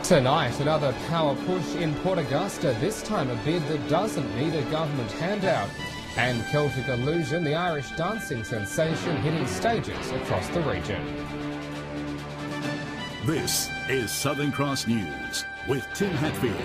Tonight, another power push in Port Augusta, this time a bid that doesn't need a government handout. And Celtic Illusion, the Irish dancing sensation, hitting stages across the region. This is Southern Cross News with Tim Hatfield.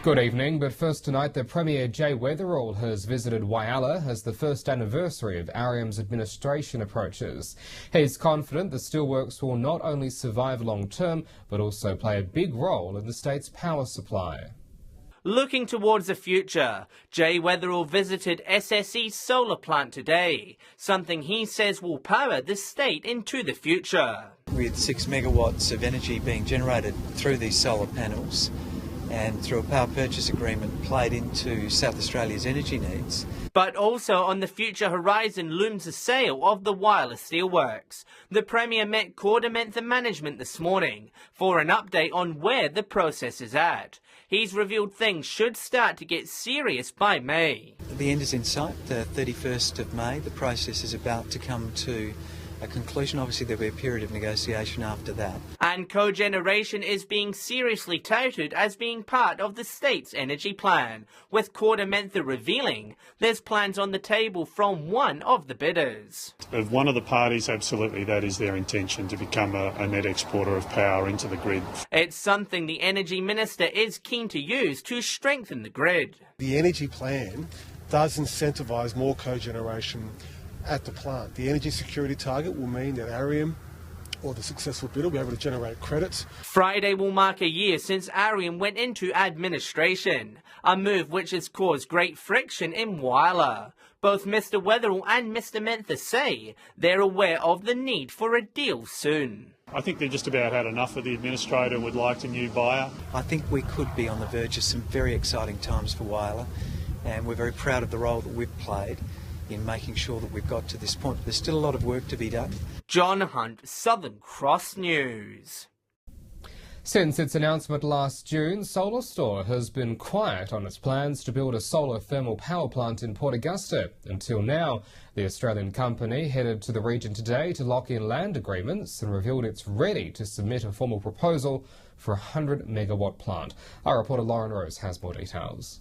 Good evening, but first tonight the Premier Jay Weatherall has visited Whyalla as the first anniversary of Ariam's administration approaches. He's confident the steelworks will not only survive long term, but also play a big role in the state's power supply. Looking towards the future, Jay Weatherall visited SSE's solar plant today, something he says will power the state into the future. With 6 megawatts of energy being generated through these solar panels, and through a power purchase agreement played into South Australia's energy needs. But also on the future horizon looms the sale of the Whyalla Steelworks. The Premier met Cordamenta management this morning for an update on where the process is at. He's revealed things should start to get serious by May. The end is in sight, the 31st of May. The process is about to come to a conclusion. Obviously there'll be a period of negotiation after that. And cogeneration is being seriously touted as being part of the state's energy plan, with Cordamenta revealing there's plans on the table from one of the bidders. Of one of the parties, absolutely, that is their intention, to become a net exporter of power into the grid. It's something the Energy Minister is keen to use to strengthen the grid. The energy plan does incentivise more cogeneration at the plant. The energy security target will mean that Ariam, or the successful bidder, will be able to generate credits. Friday will mark a year since Ariam went into administration, a move which has caused great friction in Whyalla. Both Mr Weatherall and Mr Mentha say they're aware of the need for a deal soon. I think they've just about had enough of the administrator and would like a new buyer. I think we could be on the verge of some very exciting times for Whyalla, and we're very proud of the role that we've played in making sure that we've got to this point. There's still a lot of work to be done. John Hunt, Southern Cross News. Since its announcement last June, Solar Store has been quiet on its plans to build a solar thermal power plant in Port Augusta. Until now, the Australian company headed to the region today to lock in land agreements and revealed it's ready to submit a formal proposal for a 100-megawatt plant. Our reporter Lauren Rose has more details.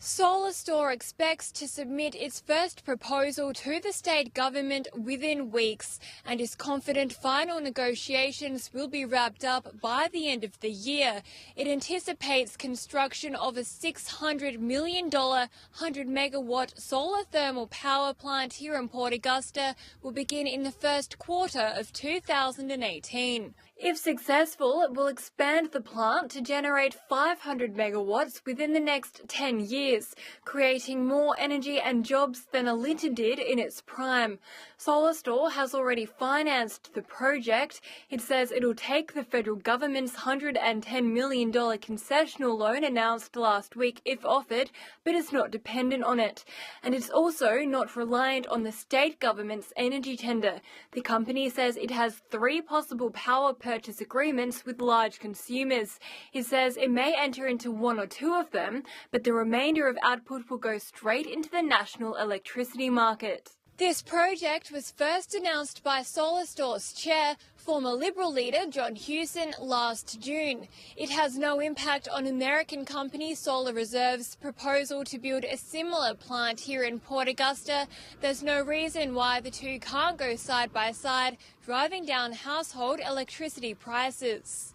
Solar Store expects to submit its first proposal to the state government within weeks and is confident final negotiations will be wrapped up by the end of the year. It anticipates construction of a $600 million 100-megawatt solar thermal power plant here in Port Augusta will begin in the first quarter of 2018. If successful, it will expand the plant to generate 500 megawatts within the next 10 years, creating more energy and jobs than Alinta did in its prime. Solar Store has already financed the project. It says it will take the federal government's $110 million concessional loan announced last week if offered, but it's not dependent on it. And it's also not reliant on the state government's energy tender. The company says it has 3 possible power purchase agreements with large consumers. It says it may enter into 1 or 2 of them, but the remainder of output will go straight into the national electricity market. This project was first announced by Solar Store's chair, former Liberal leader John Hewson, last June. It has no impact on American company Solar Reserve's proposal to build a similar plant here in Port Augusta. There's no reason why the two can't go side by side, driving down household electricity prices.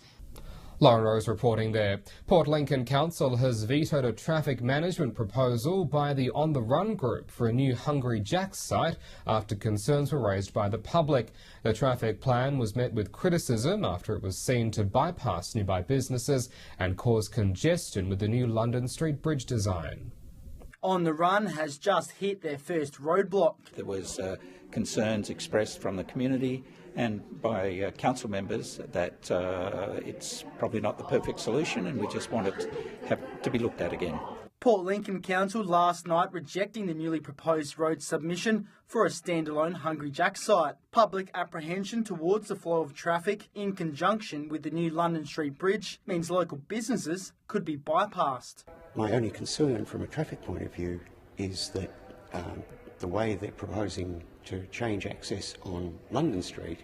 Lauren Rose reporting there. Port Lincoln Council has vetoed a traffic management proposal by the On the Run group for a new Hungry Jack's site after concerns were raised by the public. The traffic plan was met with criticism after it was seen to bypass nearby businesses and cause congestion with the new London Street Bridge design. On the Run has just hit their first roadblock. There was concerns expressed from the community and by council members that it's probably not the perfect solution, and we just want it to be looked at again. Port Lincoln Council last night rejecting the newly proposed road submission for a standalone Hungry Jack site. Public apprehension towards the flow of traffic in conjunction with the new London Street Bridge means local businesses could be bypassed. My only concern from a traffic point of view is that the way they're proposing to change access on London Street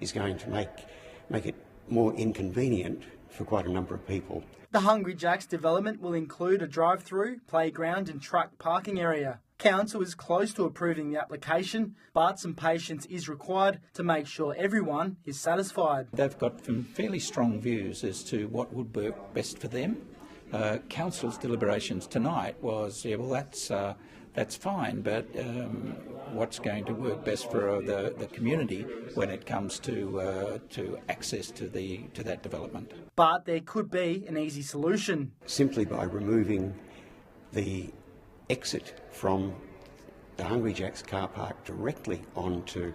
is going to make it more inconvenient for quite a number of people. The Hungry Jack's development will include a drive-through, playground and truck parking area. Council is close to approving the application, but some patience is required to make sure everyone is satisfied. They've got some fairly strong views as to what would work best for them. Council's deliberations tonight was, that's fine, but what's going to work best for the community when it comes to access to that development? But there could be an easy solution. Simply by removing the exit from the Hungry Jack's car park directly onto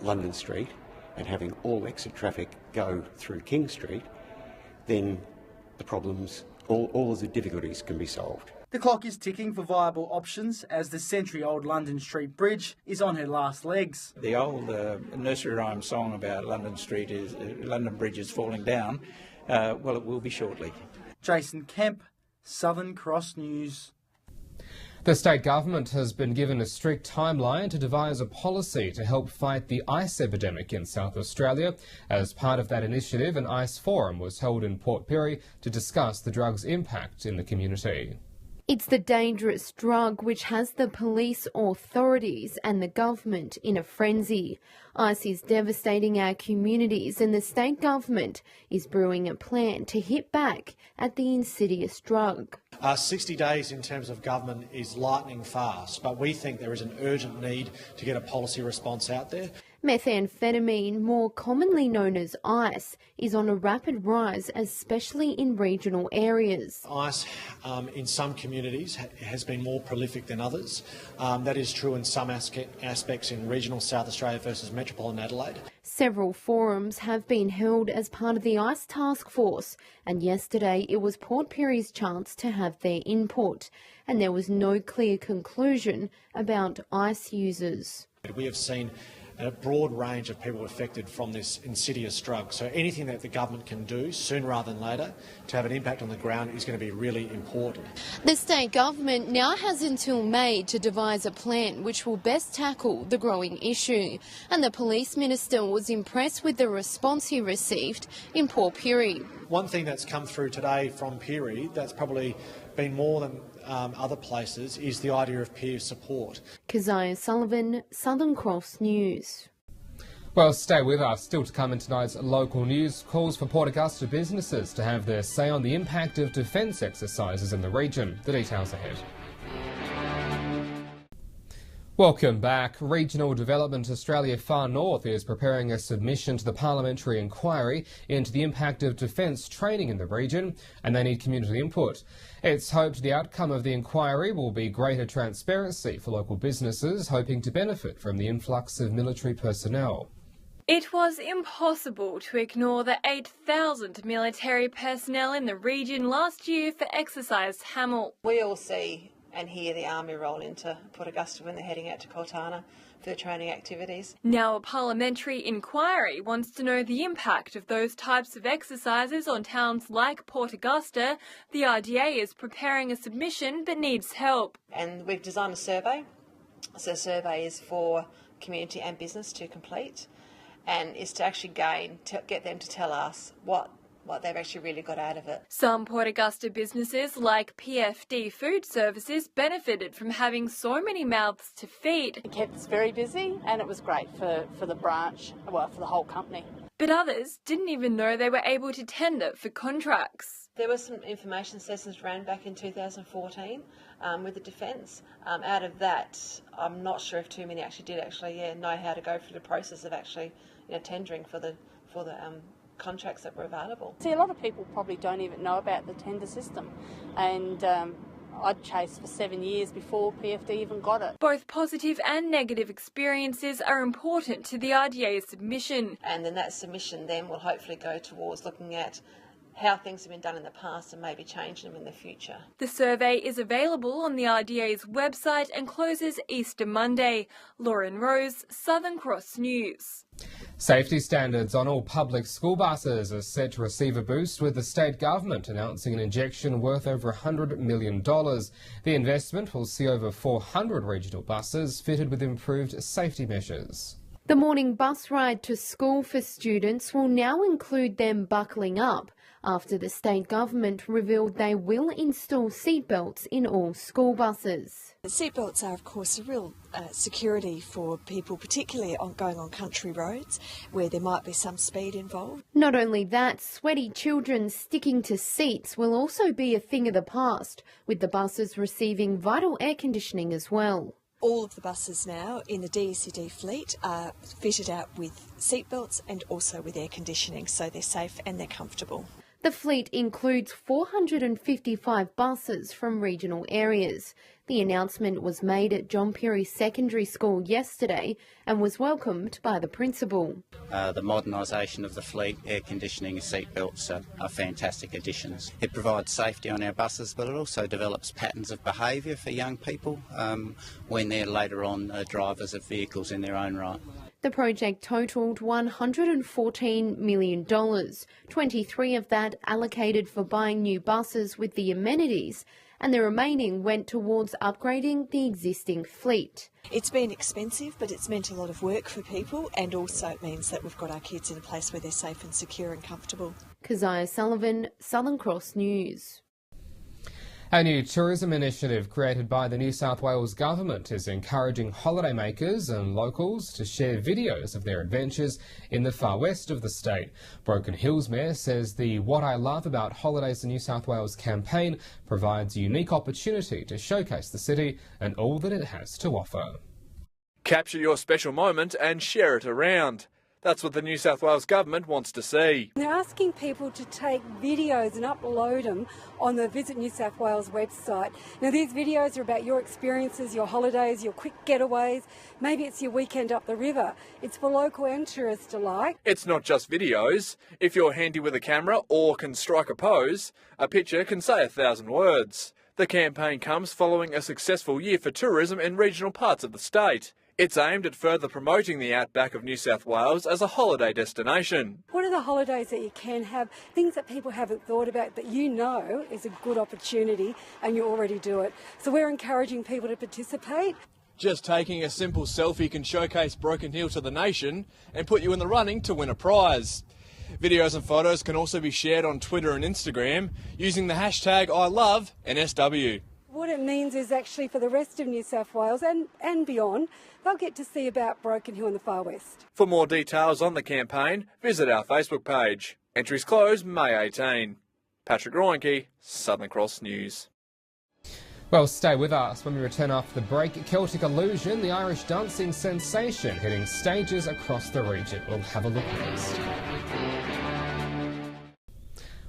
London Street and having all exit traffic go through King Street, then the problems, all of the difficulties can be solved. The clock is ticking for viable options as the century-old London Street Bridge is on her last legs. The old nursery rhyme song about London Bridge is falling down, well, it will be shortly. Jason Kemp, Southern Cross News. The state government has been given a strict timeline to devise a policy to help fight the ice epidemic in South Australia. As part of that initiative, an ice forum was held in Port Pirie to discuss the drug's impact in the community. It's the dangerous drug which has the police authorities and the government in a frenzy. Ice is devastating our communities and the state government is brewing a plan to hit back at the insidious drug. 60 days in terms of government is lightning fast, but we think there is an urgent need to get a policy response out there. Methamphetamine, more commonly known as ice, is on a rapid rise, especially in regional areas. Ice in some communities has been more prolific than others. That is true in some aspects in regional South Australia versus metropolitan Adelaide. Several forums have been held as part of the ICE task force, and yesterday it was Port Pirie's chance to have their input, and there was no clear conclusion about ICE users. We have seen a broad range of people affected from this insidious drug. So anything that the government can do sooner rather than later to have an impact on the ground is going to be really important. The state government now has until May to devise a plan which will best tackle the growing issue. And the police minister was impressed with the response he received in Port Pirie. One thing that's come through today from Pirie that's probably been more than other places is the idea of peer support. Keziah Sullivan, Southern Cross News. Well, stay with us. Still to come in tonight's local news, calls for Port Augusta businesses to have their say on the impact of defence exercises in the region. The details ahead. Welcome back. Regional Development Australia Far North is preparing a submission to the parliamentary inquiry into the impact of defence training in the region, and they need community input. It's hoped the outcome of the inquiry will be greater transparency for local businesses hoping to benefit from the influx of military personnel. It was impossible to ignore the 8,000 military personnel in the region last year for Exercise Hamel. We all see and hear the Army roll into Port Augusta when they're heading out to Cortana for the training activities. Now a parliamentary inquiry wants to know the impact of those types of exercises on towns like Port Augusta. The RDA is preparing a submission but needs help. And we've designed a survey. So the survey is for community and business to complete and is to actually get them to tell us what they've actually really got out of it. Some Port Augusta businesses like PFD Food Services benefited from having so many mouths to feed. It kept us very busy and it was great for the branch, well, for the whole company. But others didn't even know they were able to tender for contracts. There were some information sessions ran back in 2014 with the Defence. Out of that, I'm not sure if too many actually did know how to go through the process of actually tendering for the contracts that were available. See, a lot of people probably don't even know about the tender system, and I'd chased for 7 years before PFD even got it. Both positive and negative experiences are important to the RDA submission. And then that submission then will hopefully go towards looking at how things have been done in the past and maybe changing them in the future. The survey is available on the RDA's website and closes Easter Monday. Lauren Rose, Southern Cross News. Safety standards on all public school buses are set to receive a boost, with the state government announcing an injection worth over $100 million. The investment will see over 400 regional buses fitted with improved safety measures. The morning bus ride to school for students will now include them buckling up after the state government revealed they will install seatbelts in all school buses. Seatbelts are, of course, a real security for people, particularly going on country roads where there might be some speed involved. Not only that, sweaty children sticking to seats will also be a thing of the past, with the buses receiving vital air conditioning as well. All of the buses now in the DECD fleet are fitted out with seatbelts and also with air conditioning, so they're safe and they're comfortable. The fleet includes 455 buses from regional areas. The announcement was made at Pirie Secondary School yesterday and was welcomed by the principal. The modernisation of the fleet, air conditioning and seatbelts are fantastic additions. It provides safety on our buses, but it also develops patterns of behaviour for young people when they're later on drivers of vehicles in their own right. The project totalled $114 million, 23 of that allocated for buying new buses with the amenities, and the remaining went towards upgrading the existing fleet. It's been expensive, but it's meant a lot of work for people, and also it means that we've got our kids in a place where they're safe and secure and comfortable. Keziah Sullivan, Southern Cross News. A new tourism initiative created by the New South Wales Government is encouraging holidaymakers and locals to share videos of their adventures in the far west of the state. Broken Hill's Mayor says the What I Love About Holidays in New South Wales campaign provides a unique opportunity to showcase the city and all that it has to offer. Capture your special moment and share it around. That's what the New South Wales Government wants to see. They're asking people to take videos and upload them on the Visit New South Wales website. Now, these videos are about your experiences, your holidays, your quick getaways. Maybe it's your weekend up the river. It's for local and tourists alike. It's not just videos. If you're handy with a camera or can strike a pose, a picture can say 1,000 words. The campaign comes following a successful year for tourism in regional parts of the state. It's aimed at further promoting the outback of New South Wales as a holiday destination. What are the holidays that you can have, things that people haven't thought about that you know is a good opportunity and you already do it? So we're encouraging people to participate. Just taking a simple selfie can showcase Broken Hill to the nation and put you in the running to win a prize. Videos and photos can also be shared on Twitter and Instagram using the hashtag #ILoveNSW. What it means is actually for the rest of New South Wales and beyond, they'll get to see about Broken Hill in the far west. For more details on the campaign, visit our Facebook page. Entries close May 18. Patrick Roinke, Southern Cross News. Well, stay with us. When we return after the break, Celtic Illusion, the Irish dancing sensation, hitting stages across the region. We'll have a look next.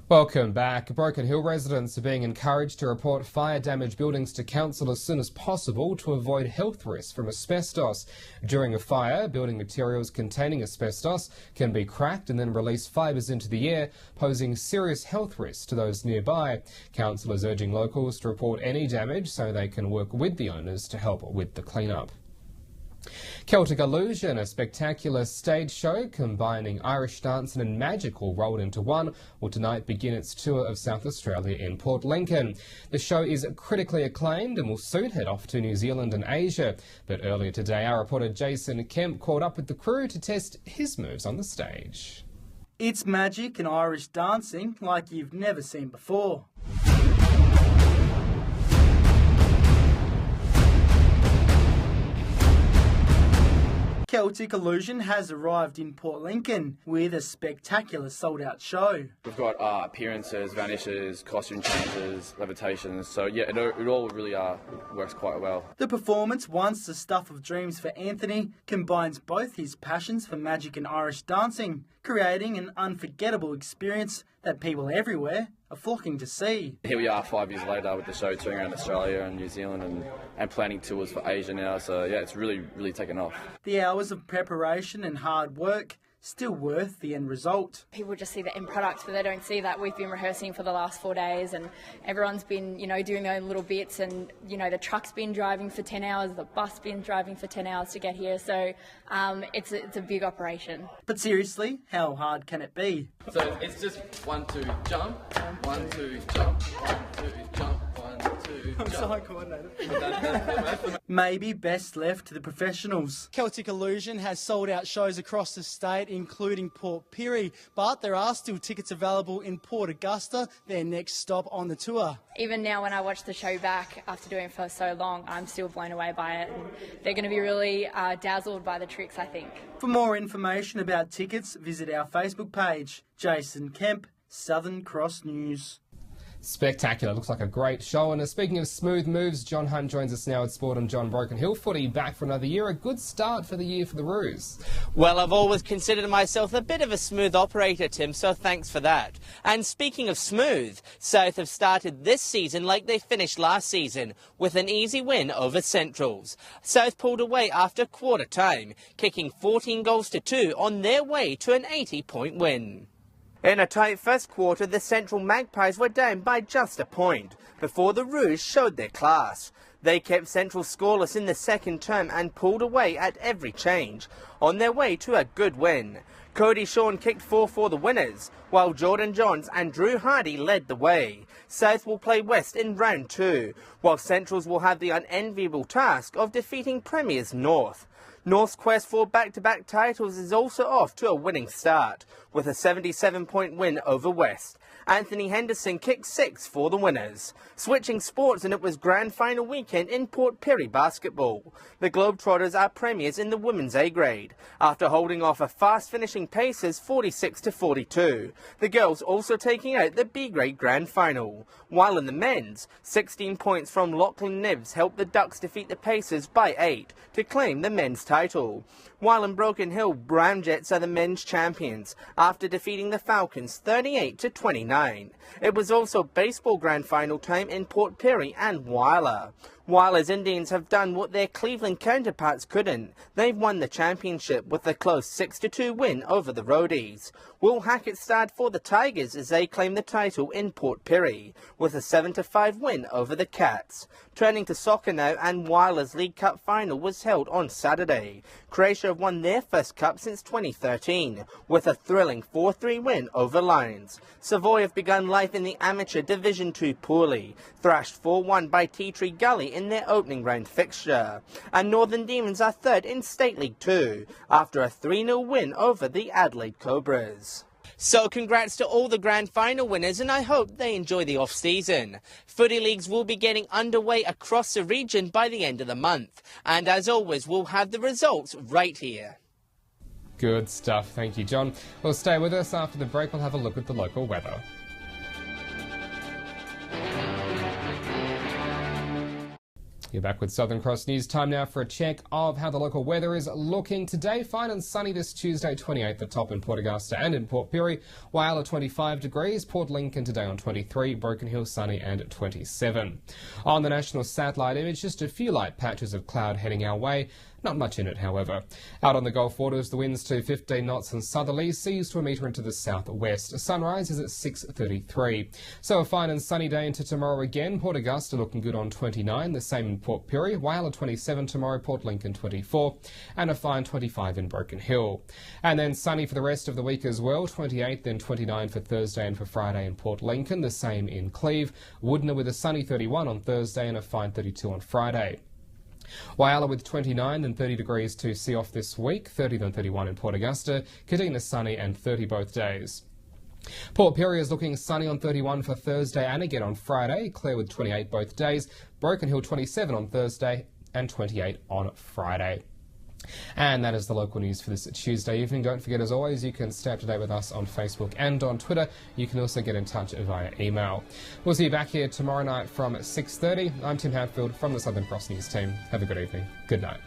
Welcome back. Broken Hill residents are being encouraged to report fire-damaged buildings to council as soon as possible to avoid health risks from asbestos. During a fire, building materials containing asbestos can be cracked and then release fibres into the air, posing serious health risks to those nearby. Council is urging locals to report any damage so they can work with the owners to help with the clean-up. Celtic Illusion, a spectacular stage show combining Irish dancing and magic all rolled into one, will tonight begin its tour of South Australia in Port Lincoln. The show is critically acclaimed and will soon head off to New Zealand and Asia. But earlier today, our reporter Jason Kemp caught up with the crew to test his moves on the stage. It's magic and Irish dancing like you've never seen before. Celtic Illusion has arrived in Port Lincoln with a spectacular sold-out show. We've got appearances, vanishes, costume changes, levitations, so yeah, it all really works quite well. The performance, once the stuff of dreams for Anthony, combines both his passions for magic and Irish dancing, creating an unforgettable experience that people everywhere are flocking to see. Here we are 5 years later with the show touring around Australia and New Zealand and planning tours for Asia now, so yeah, it's really taken off. The hours of preparation and hard work still worth the end result. People just see the end product, but they don't see that we've been rehearsing for the last 4 days and everyone's been, doing their own little bits and, the truck's been driving for 10 hours, the bus been driving for 10 hours to get here, so it's a big operation. But seriously, how hard can it be? So it's just 1, 2, jump, 1, 2, jump, 1, 2, jump, 1, I'm so coordinated. Maybe best left to the professionals. Celtic Illusion has sold out shows across the state, including Port Pirie, but there are still tickets available in Port Augusta, their next stop on the tour. Even now when I watch the show back after doing it for so long, I'm still blown away by it. And they're going to be really dazzled by the tricks, I think. For more information about tickets, visit our Facebook page. Jason Kemp, Southern Cross News. Spectacular. Looks like a great show. And speaking of smooth moves, John Hunt joins us now at Sport and John. Broken Hill footy back for another year. A good start for the year for the Roos. Well, I've always considered myself a bit of a smooth operator, Tim, so thanks for that. And speaking of smooth, South have started this season like they finished last season, with an easy win over Centrals. South pulled away after quarter time, kicking 14 goals to 2 on their way to an 80-point win. In a tight first quarter, the Central Magpies were down by just a point, before the Rouge showed their class. They kept Central scoreless in the second term and pulled away at every change, on their way to a good win. Cody Shawn kicked 4 for the winners, while Jordan Johns and Drew Hardy led the way. South will play West in round 2, while Centrals will have the unenviable task of defeating Premiers North. North's quest for back-to-back titles is also off to a winning start, with a 77-point win over West. Anthony Henderson kicked 6 for the winners. Switching sports, and it was grand final weekend in Port Pirie basketball. The Globetrotters are premiers in the women's A grade, after holding off a fast-finishing Pacers 46-42. The girls also taking out the B grade grand final. While in the men's, 16 points from Lachlan Nibbs helped the Ducks defeat the Pacers by 8 to claim the men's title. While in Broken Hill, Brown Jets are the men's champions after defeating the Falcons 38-29. It was also baseball grand final time in Port Pirie and Whyalla. Whyalla's Indians have done what their Cleveland counterparts couldn't. They've won the championship with a close 6-2 win over the Roadies. Will Hackett start for the Tigers as they claim the title in Port Pirie, with a 7-5 win over the Cats. Turning to soccer now, and Whyalla's League Cup final was held on Saturday. Croatia have won their first cup since 2013, with a thrilling 4-3 win over Lions. Savoy have begun life in the amateur Division 2 poorly, thrashed 4-1 by Tea Tree Gully in their opening round fixture. And Northern Demons are third in State League 2, after a 3-0 win over the Adelaide Cobras. So congrats to all the grand final winners, and I hope they enjoy the off-season. Footy leagues will be getting underway across the region by the end of the month. And as always, we'll have the results right here. Good stuff. Thank you, John. Well, stay with us. After the break, we'll have a look at the local weather. You're back with Southern Cross News. Time now for a check of how the local weather is looking. Today, fine and sunny this Tuesday, 28 the top in Port Augusta and in Port Pirie. Whyalla 25 degrees. Port Lincoln today on 23. Broken Hill sunny and at 27. On the national satellite image, just a few light patches of cloud heading our way. Not much in it, however. Out on the Gulf waters, the winds to 15 knots and southerly, seas to a metre into the southwest. Sunrise is at 6:33. So a fine and sunny day into tomorrow again. Port Augusta looking good on 29, the same in Port Pirie. Whyalla 27 tomorrow, Port Lincoln 24, and a fine 25 in Broken Hill. And then sunny for the rest of the week as well. 28, then 29 for Thursday and for Friday in Port Lincoln, the same in Cleve. Woodner with a sunny 31 on Thursday and a fine 32 on Friday. Whyalla with 29 and 30 degrees to see off this week, 30 then 31 in Port Augusta, Kadina sunny and 30 both days. Port Pirie is looking sunny on 31 for Thursday and again on Friday, Clare with 28 both days, Broken Hill 27 on Thursday and 28 on Friday. And that is the local news for this Tuesday evening. Don't forget, as always, you can stay up to date with us on Facebook and on Twitter. You can also get in touch via email. We'll see you back here tomorrow night from 6:30. I'm Tim Hadfield from the Southern Cross News team. Have a good evening. Good night.